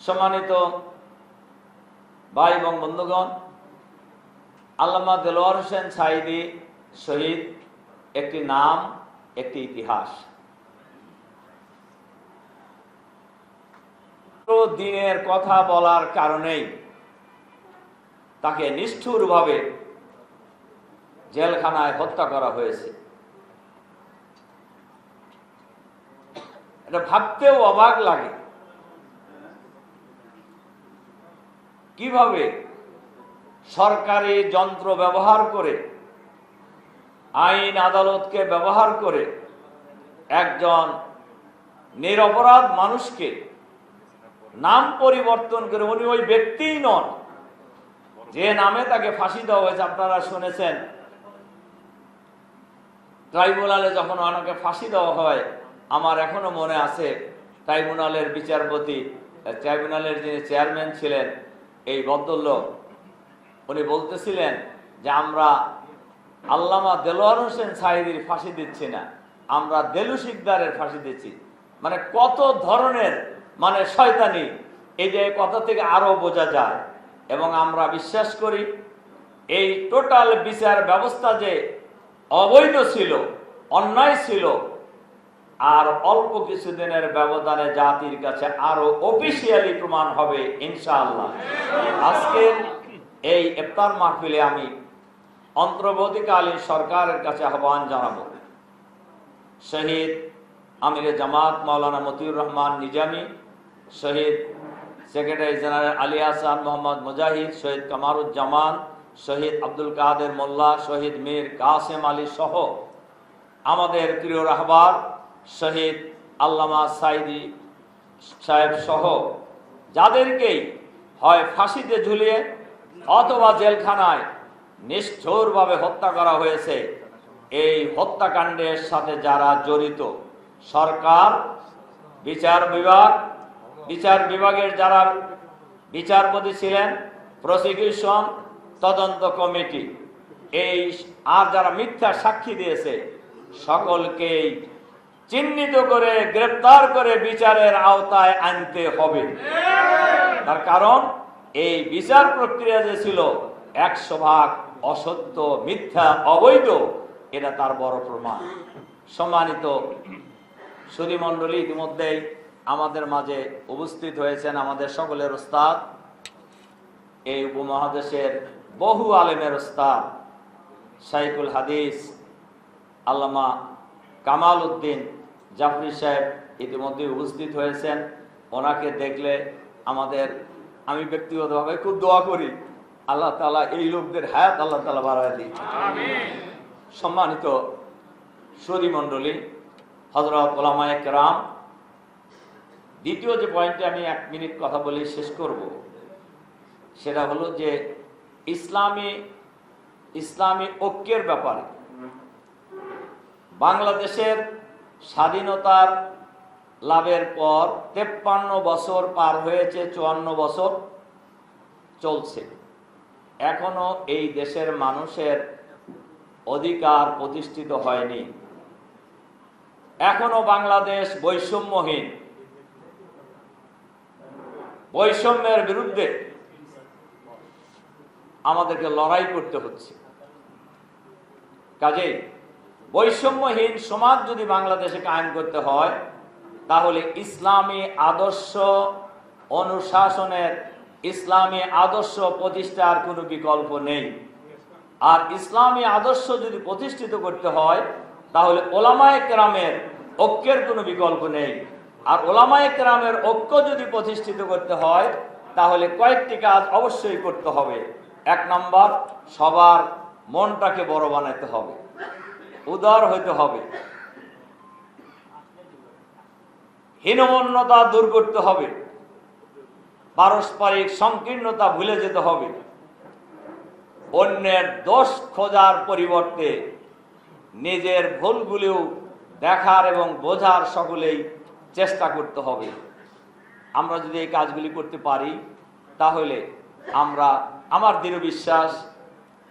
সম্মানিত ভাই এবং বন্ধুগণ, আল্লামা দেলোয়ার হোসেন সাঈদী শহীদ একটি নাম, একটি ইতিহাস। দিনের কথা বলার কারণেই তাকে নিষ্ঠুরভাবে জেলখানায় হত্যা করা হয়েছে। এটা ভাবতেও অবাক লাগে, কিভাবে সরকারি যন্ত্র ব্যবহার করে, আইন আদালতকে ব্যবহার করে একজন নিরপরাধ মানুষকে নাম পরিবর্তন করে, উনি ওই ব্যক্তিই নন যে নামে তাকে ফাঁসি দেওয়া হয়েছে। আপনারা শুনেছেন, ট্রাইব্যুনালে যখন ওনাকে ফাঁসি দেওয়া হয়, আমার এখনো মনে আছে, ট্রাইব্যুনালের বিচারপতি, ট্রাইব্যুনালের যিনি চেয়ারম্যান ছিলেন, এই ভদ্রলোক, উনি বলতেছিলেন যে আমরা আল্লামা দেলোয়ার হোসেন সাঈদীর ফাঁসি দিচ্ছি না, আমরা দেলু শিকদারের ফাঁসি দিচ্ছি। মানে কত ধরনের শয়তানি, এই যে কথা থেকে আরো বোঝা যায়। এবং আমরা বিশ্বাস করি এই টোটাল বিচার ব্যবস্থা যে অবৈধ ছিল, অন্যায় ছিল, আর অল্প কিছুদিনের ব্যবধানে জাতির কাছে আরো অফিসিয়ালি প্রমাণ হবে ইনশাআল্লাহ। আজকে এই ইফতার মাহফিলে আমি অন্তর্বর্তীকালীন সরকারের কাছে আহ্বান জানাবো, শহীদ আমিরে জামাত মাওলানা মতিউর রহমান নিজামী, শহীদ সেক্রেটারি জেনারেল আলী হাসান মোহাম্মদ মুজাহিদ, শহীদ কামারুজ্জামান, শহীদ আব্দুল কাদের মোল্লা, শহীদ মীর কাসেম আলী সহ আমাদের প্রিয় রাহবার শহীদ আল্লামা সাঈদী সাহেব সহ যাদেরকেই হয় ফাঁসিতে ঝুলিয়ে অথবা জেলখানায় নিষ্ঠুরভাবে হত্যা করা হয়েছে, এই হত্যাকাণ্ডের সাথে যারা জড়িত, সরকার, বিচার বিভাগের যারা বিচারপতি ছিলেন, প্রসিকিউশন, তদন্ত কমিটি, এই আর যারা মিথ্যা সাক্ষী দিয়েছে, সকলকেই চিহ্নিত করে গ্রেফতার করে বিচারের আওতায় আনতে হবে। তার কারণ এই বিচার প্রক্রিয়া যে ছিল 100% অসত্য, মিথ্যা, অবৈধ, এটা তার বড় প্রমাণ। সম্মানিত সুধী মণ্ডলী, ইতিমধ্যেই আমাদের মাঝে উপস্থিত হয়েছেন আমাদের সকলের উস্তাদ, এই উপমহাদেশের বহু আলেমের উস্তাদ শাইখুল হাদিস আল্লামা কামাল উদ্দিন জাফরি সাহেব ইতিমধ্যে উপস্থিত হয়েছেন। ওনাকে দেখলে আমি ব্যক্তিগতভাবে খুব দোয়া করি, আল্লাহ তাআলা এই লোকদের হায়াত আল্লাহ তাআলা বাড়ায় দিন। সম্মানিত সুধী মণ্ডলী, হযরত উলামায়ে কেরাম, দ্বিতীয় যে পয়েন্টে আমি 1 মিনিট কথা বলে শেষ করব, সেটা হলো যে ইসলামী ঐক্যের ব্যাপারে। বাংলাদেশের স্বাধীনতার লাভের পর 53 বছর পার হয়েছে, 54 বছর চলছে, এখনো এই দেশের মানুষের অধিকার প্রতিষ্ঠিত হয়নি। এখনো বাংলাদেশ বৈষম্যহীন। বৈষম্যের বিরুদ্ধে আমাদেরকে লড়াই করতে হচ্ছে। কাজেই বৈষম্যহীন সমাজ যদি বাংলাদেশে কায়েম করতে হয়, তাহলে ইসলামী আদর্শ অনুশাসনের, ইসলামী আদর্শ প্রতিষ্ঠার কোনো বিকল্প নেই। আর ইসলামী আদর্শ যদি প্রতিষ্ঠিত করতে হয়, তাহলে ওলামায়ে কেরামের ঐক্যের কোনো বিকল্প নেই। আর ওলামায়ে কেরামের ঐক্য যদি প্রতিষ্ঠিত করতে হয়, তাহলে কয়েকটি কাজ অবশ্যই করতে হবে। 1 নম্বর, সবার মনটাকে বড় বানাতে হবে, উদার হইতে হবে, হীনমন্যতা দূর করতে হবে, পারস্পরিক সংকীর্ণতা ভুলে যেতে হবে, অন্যের দোষ খোঁজার পরিবর্তে নিজের ভুলগুলিও দেখার এবং বোঝার সকলেই চেষ্টা করতে হবে। আমরা যদি এই কাজগুলি করতে পারি, তাহলে আমার দৃঢ় বিশ্বাস,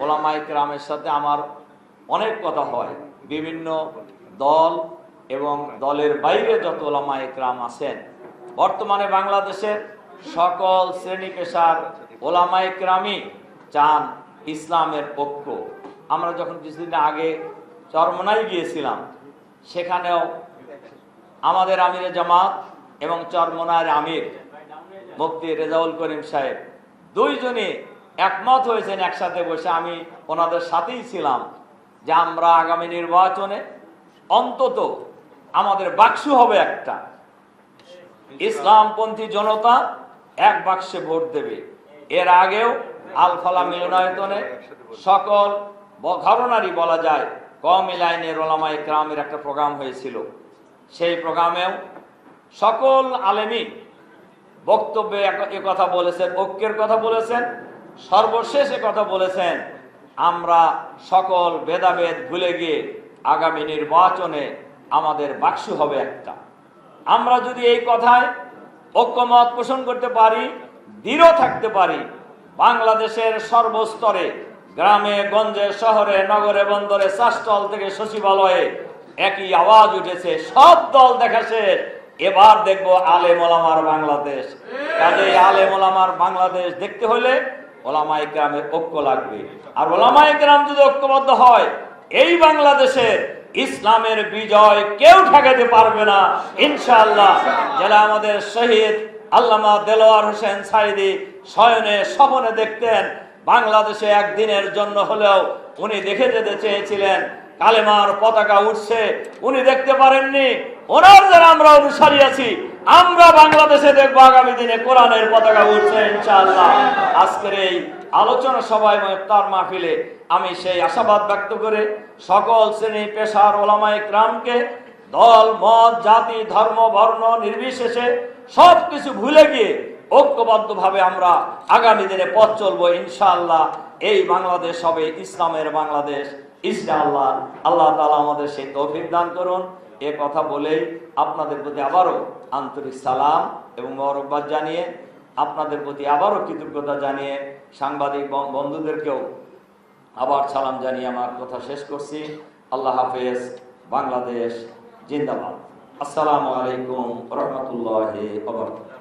ওলামায়ে কেরামের সাথে আমার অনেক কথা হয়, বিভিন্ন দল এবং দলের বাইরে যত ওলামায়ে কেরাম আছেন, বর্তমানে বাংলাদেশের সকল শ্রেণী পেশার ওলামায়ে কেরামই চান ইসলামের ঐক্য। আমরা যখন কিছুদিন আগে চরমোনাই গিয়েছিলাম, সেখানেও আমাদের আমিরে জামাত এবং চরমোনার আমির মুফতি রেজাউল করিম সাহেব দুইজনই একমত হয়েছেন একসাথে বসে, আমি ওনাদের সাথেই ছিলাম, যে আমরা আগামী নির্বাচনে অন্তত আমাদের বাক্স হবে একটা, ইসলামপন্থী জনতা এক বাক্সে ভোট দেবে। এর আগেও আল ফালা মিলনায়তনে সকল ঘরনারই বলা যায় কওমি লাইনের ওলামায়ে কেরামের একটা প্রোগ্রাম হয়েছিল। সেই প্রোগ্রামেও সকল আলেমী বক্তব্যে কথা বলেছেন, ঐক্যের কথা বলেছেন, সর্বশেষ কথা বলেছেন আমরা সকল ভেদাভেদ ভুলে গিয়ে আগামী নির্বাচনে আমাদের বাক্স হবে একটা। আমরা যদি এই কথায় ঐক্যমত পোষণ করতে পারি, দৃঢ় থাকতে পারি, বাংলাদেশের সর্বস্তরে গ্রামে গঞ্জে শহরে নগরে বন্দরে চাষস্থল থেকে সচিবালয়ে একই আওয়াজ উঠেছে, সব দল দেখা শেষ, এবার দেখবো আলেম ওলামার বাংলাদেশ। কাজেই আলেম ওলামার বাংলাদেশ দেখতে হলে ওলামায়ে কেরামের ঐক্য লাগবে। আর ওলামায়ে কেরাম যদি ঐক্যবদ্ধ হয়, এই বাংলাদেশের ইসলামের বিজয় কেউ ঠেকাতে পারবে না ইনশাআল্লাহ। যারা আমাদের শহীদ আল্লামা দেলোয়ার হোসেন সাইদি শয়নে স্বপ্নে দেখতেন বাংলাদেশে একদিনের জন্য হলেও উনি দেখে যেতে চেয়েছিলেন কালেমার পতাকা উঠছে, উনি দেখতে পারেননি। ওনার যারা আমরা অনুসারী আছি, আমরা বাংলাদেশে দেখবো আগামী দিনে কোরআনের পতাকা উঠছে ইনশাআল্লাহ। আজকের এই আলোচনা সভায় ইফতার মাহফিলে আমি সেই আশাবাদ ব্যক্ত করে সকল শ্রেণী পেশার ওলামায়ে কেরামকে দল মত জাতি ধর্ম বর্ণ নির্বিশেষে সবকিছু ভুলে গিয়ে ঐক্যবদ্ধভাবে আমরা আগামী দিনে পথ চলবো ইনশাআল্লাহ। এই বাংলাদেশ হবে ইসলামের বাংলাদেশ ইনশাআল্লাহ। আল্লাহ তাআলা আমাদের সেই তৌফিক দান করুন। এ কথা বলেই আপনাদের প্রতি আবারও আন্তরিক সালাম এবং মোবারকবাদ জানিয়ে, আপনাদের প্রতি আবারও কৃতজ্ঞতা জানিয়ে, সাংবাদিক বন্ধুদেরকেও আবার সালাম জানিয়ে আমার কথা শেষ করছি। আল্লাহ হাফেজ। বাংলাদেশ জিন্দাবাদ। আসসালামু আলাইকুম ওয়া রাহমাতুল্লাহি ওয়া বারাকাতুহু।